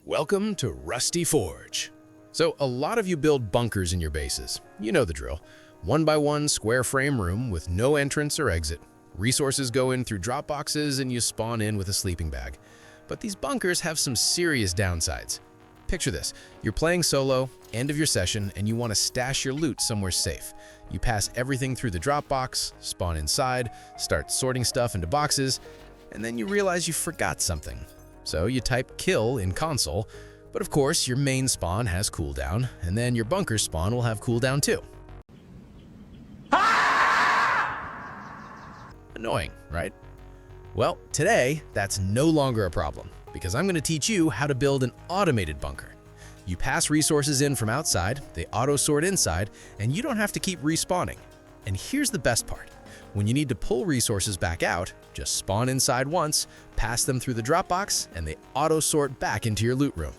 Welcome to Rusty Forge. So a lot of you build bunkers in your bases. You know the drill. One by one square frame room with no entrance or exit. Resources go in through drop boxes and you spawn in with a sleeping bag. But these bunkers have some serious downsides. Picture this. You're playing solo, end of your session, and you want to stash your loot somewhere safe. You pass everything through the drop box, spawn inside, start sorting stuff into boxes, and then you realize you forgot something. So you type kill in console, but of course your main spawn has cooldown, and then your bunker spawn will have cooldown too. Annoying, right? Well, today that's no longer a problem, because I'm going to teach you how to build an automated bunker. You pass resources in from outside, they auto-sort inside, and you don't have to keep respawning. And here's the best part. When you need to pull resources back out, just spawn inside once, pass them through the drop box, and they auto-sort back into your loot room.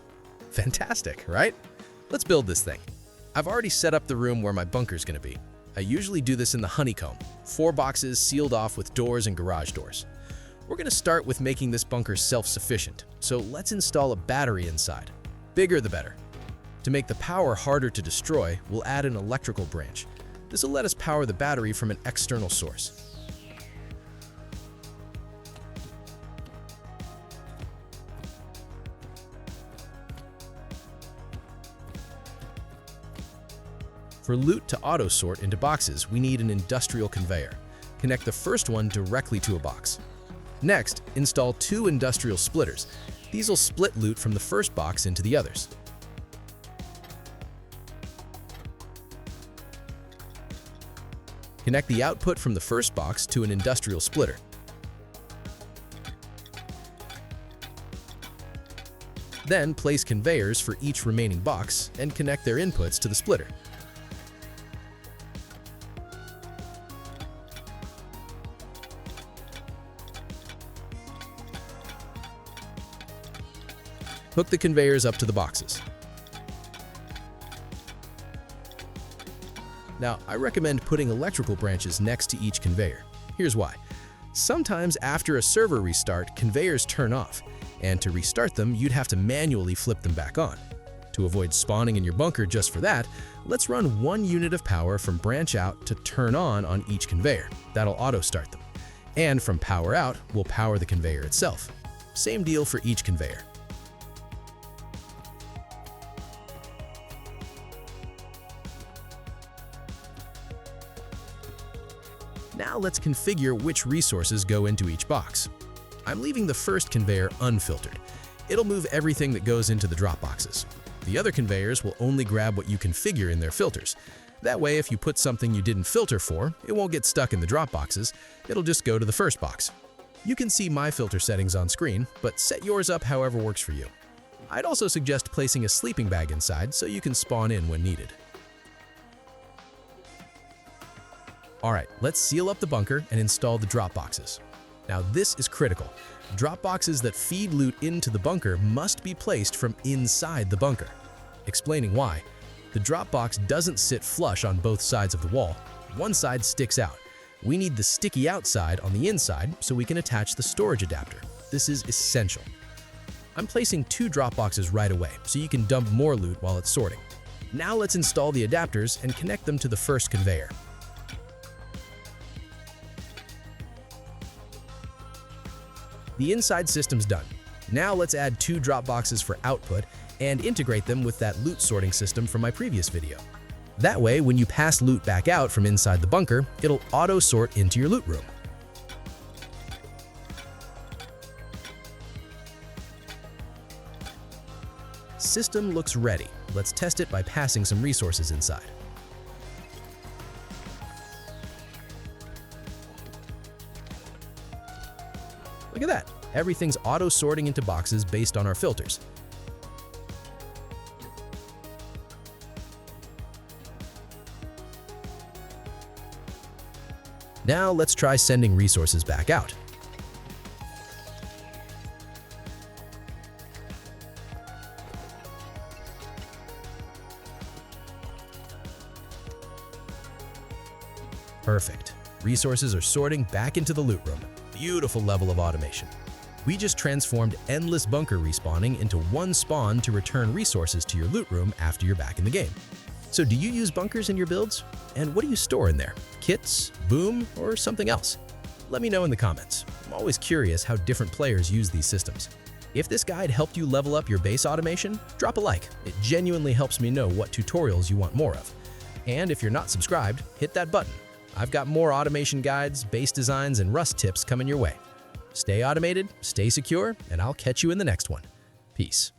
Fantastic, right? Let's build this thing. I've already set up the room where my bunker's gonna be. I usually do this in the honeycomb, 4 boxes sealed off with doors and garage doors. We're gonna start with making this bunker self-sufficient, so let's install a battery inside. Bigger the better. To make the power harder to destroy, we'll add an electrical branch. This will let us power the battery from an external source. For loot to auto-sort into boxes, we need an industrial conveyor. Connect the first one directly to a box. Next, install 2 industrial splitters. These will split loot from the first box into the others. Connect the output from the first box to an industrial splitter. Then place conveyors for each remaining box and connect their inputs to the splitter. Hook the conveyors up to the boxes. Now, I recommend putting electrical branches next to each conveyor. Here's why. Sometimes after a server restart, conveyors turn off, and to restart them, you'd have to manually flip them back on. To avoid spawning in your bunker just for that, let's run 1 unit of power from branch out to turn on each conveyor. That'll auto-start them. And from power out, we'll power the conveyor itself. Same deal for each conveyor. Now let's configure which resources go into each box. I'm leaving the first conveyor unfiltered. It'll move everything that goes into the drop boxes. The other conveyors will only grab what you configure in their filters. That way, if you put something you didn't filter for, it won't get stuck in the drop boxes. It'll just go to the first box. You can see my filter settings on screen, but set yours up however works for you. I'd also suggest placing a sleeping bag inside so you can spawn in when needed. Alright, let's seal up the bunker and install the drop boxes. Now this is critical. Drop boxes that feed loot into the bunker must be placed from inside the bunker. Explaining why, the drop box doesn't sit flush on both sides of the wall. One side sticks out. We need the sticky outside on the inside so we can attach the storage adapter. This is essential. I'm placing 2 drop boxes right away so you can dump more loot while it's sorting. Now let's install the adapters and connect them to the first conveyor. The inside system's done. Now let's add 2 drop boxes for output and integrate them with that loot sorting system from my previous video. That way, when you pass loot back out from inside the bunker, it'll auto-sort into your loot room. System looks ready. Let's test it by passing some resources inside. Look at that. Everything's auto-sorting into boxes based on our filters. Now let's try sending resources back out. Perfect. Resources are sorting back into the loot room. Beautiful level of automation. We just transformed endless bunker respawning into one spawn to return resources to your loot room after you're back in the game. So do you use bunkers in your builds? And what do you store in there? Kits, boom, or something else? Let me know in the comments. I'm always curious how different players use these systems. If this guide helped you level up your base automation, drop a like. It genuinely helps me know what tutorials you want more of. And if you're not subscribed, hit that button. I've got more automation guides, base designs, and Rust tips coming your way. Stay automated, stay secure, and I'll catch you in the next one. Peace.